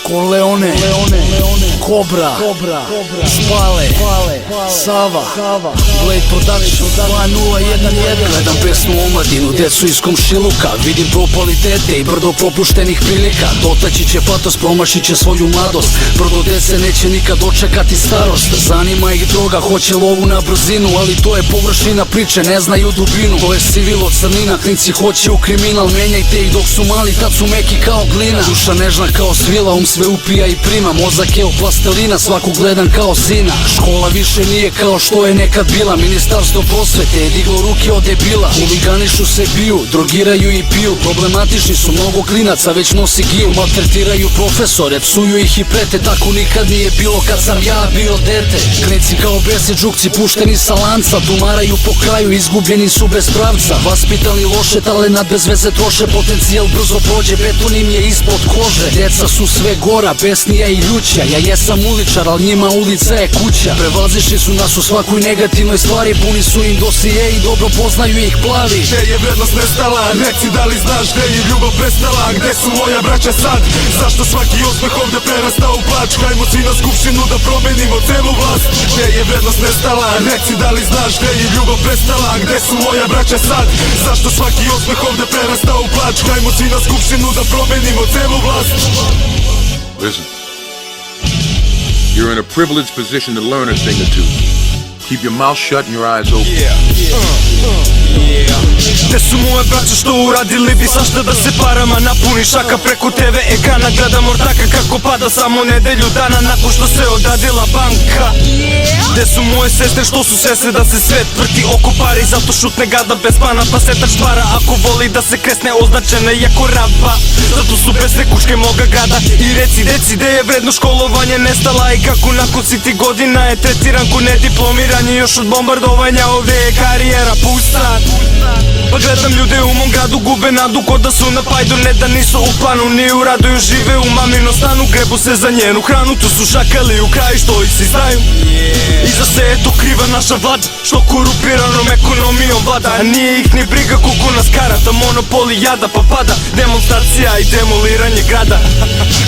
Corleone, Cobra, Spale, Sava, Blade Production 2011. Gledam pesnu omladinu, decu iz komšiluka, vidim propali dete i brdo propuštenih prilika. Dotaći će patos, promašit će svoju mladost, brdo dece neće nikad dočekati starost. Zanima ih droga, hoće lovu na brzinu, ali to je površina priče, ne znaju dubinu. To je civil od crnina, klinci hoće u kriminal, menjajte ih dok su mali, tad su meki kao glina. Duša nežna kao svila, sve upija i prima, mozak je od plastelina, svaku gledam kao sina. Škola više nije kao što je nekad bila, ministarstvo prosvete je diglo ruke od debila. Huliganišu se biju, drogiraju i piju, problematični su, mnogo klinaca već nosi giju. Maltretiraju profesore, psuju ih i prete, tako nikad nije bilo kad sam ja bio dete. Klinci kao besi džukci pušteni sa lanca, tumaraju po kraju, izgubljeni su bez pravca. Vaspitani loše, talenat bez veze troše, potencijal brzo prođe, beton im je ispod kože. Djeca su sve gora, besnija i ljuća, ja jesam uličar, al njima ulica je kuća. Prevazišli su nas u svakoj negativnoj stvari, puni su im dosije i dobro poznaju ih plavi. Gde je vrednost nestala, reci da li znaš gde je ljubav prestala, gde su moja braća sad, zašto svaki osmeh ovde prerasta u plač, hajmo svi na skupštinu da promenimo celu vlast. Gde je vrednost nestala, reci da li znaš gde je ljubav prestala, gde su moja braća sad, zašto svaki osmeh ovde prerasta u plač, hajmo svi na skupštinu da promenimo celu vlast. Listen, you're in a privileged position to learn a thing or two. Keep your mouth shut and your eyes open. Gde su moje braće što uradili bi svašta da se parama napuni šaka preko TV ekrana, gledam ortaka kako pada samo nedelju dana nakon što se odadila banka. Gde su moje sestre što su sestre da se svet vrti oko pari, zato šutne gada bez pana pa setač stvara, ako voli da se kresne označena jako raba, zato su besne kučke moga grada. I reci gde je vredno školovanje nestala i kako nakon svih godina je tretiran ko nediplomiran, i još od bombardovanja ovde je karijera pusta. Pa gledam ljude u mom gradu, gube nadu ko da su na pajdu, ne da nisu u planu ni u raduju, žive u maminom stanu, grebu se za njenu hranu, tu su šakali u kraju što ih svi znaju. I za sve je to kriva naša vlada, što korupiranom ekonomijom vlada, a nije ih ni briga koliko nas karata, monopoli jada pa pada, demonstracija i demoliranje grada.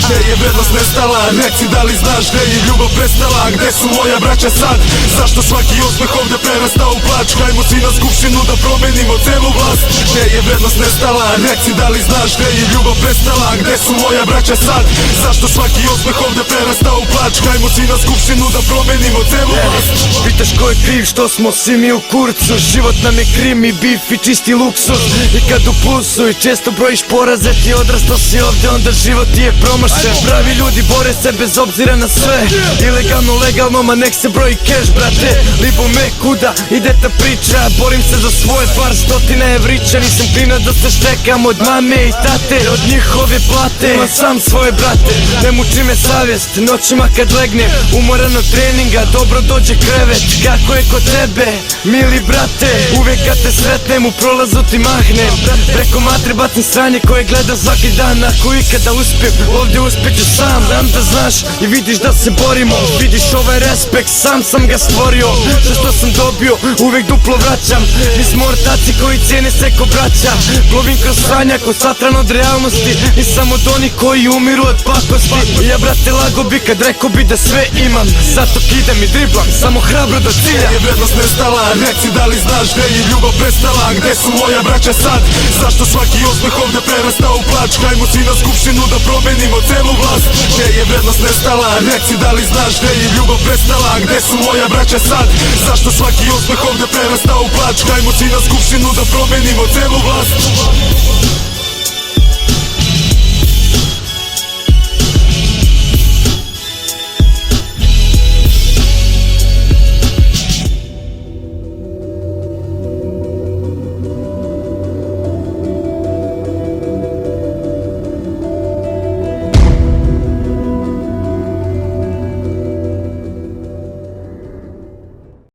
Gde je vrednost nestala, reci da li znaš gde je ljubav prestala, gde su moja braća sad, zašto svaki osmeh ovde prerasta u plač, hajmo svi na skupštinu da promenimo celu vlast. Gde je vrednost nestala, reci da li znaš gde je ljubav prestala, gde su moja braća sad, zašto svaki osmeh ovde prerasta u plač, hajmo svi na skupštinu da promenimo celu vlast. Pitaš ko je kriv što smo svi mi u kurcu, život nam je krim i bif i čisti luksuz, i kad u plusu i često brojiš poraze, ti odrastao si ovde, onda život ti je promašen. Pravi ljudi bore se bez obzira na sve, ilegalno, legalno, ma nek se broji cash, brate. Libo me kuda ide ta priča, borim se za svoje par stotina evrića, nisam klinac da se štekam od mame i tate, od njihove plate imam sam svoje brate. Ne muči me savjest, noćima kad legnem, umoran od treninga, dobro dođe krevet. Kako je kod tebe, mili brate, uvijek kad te sretnem u prolazu ti mahnem, preko matre bacim sranje koje gledam svaki dan, ako ikada uspijem, ovdje uspjeću sam. Znam da znaš i vidiš da se borimo, vidiš ovaj respekt, sam ga stvorio, sve što sam dobio uvijek duplo vraćam. Mi smo ortaci koji cijene se ko braća, plovim kroz sranja ko satran od realnosti, i samo od onih koji umiru od pakosti. Ja brate lago bi kad rekao bi da sve imam, zato kidam i driblam, samo hrabro do cilja. Gde je vrednost nestala, reci da li znaš gde je ljubav prestala, gde su moja braća sad, zašto svaki osmeh ovde prerasta u plač, hajmo svi na skupštinu da promenimo celu vlast. Gde je vrednost nestala, reci da li znaš gde je ljubav prestala, gde su moja braća sad, zašto svaki osmeh ovde prerasta u plač, hajmo svi na skupštinu da promenimo celu vlast.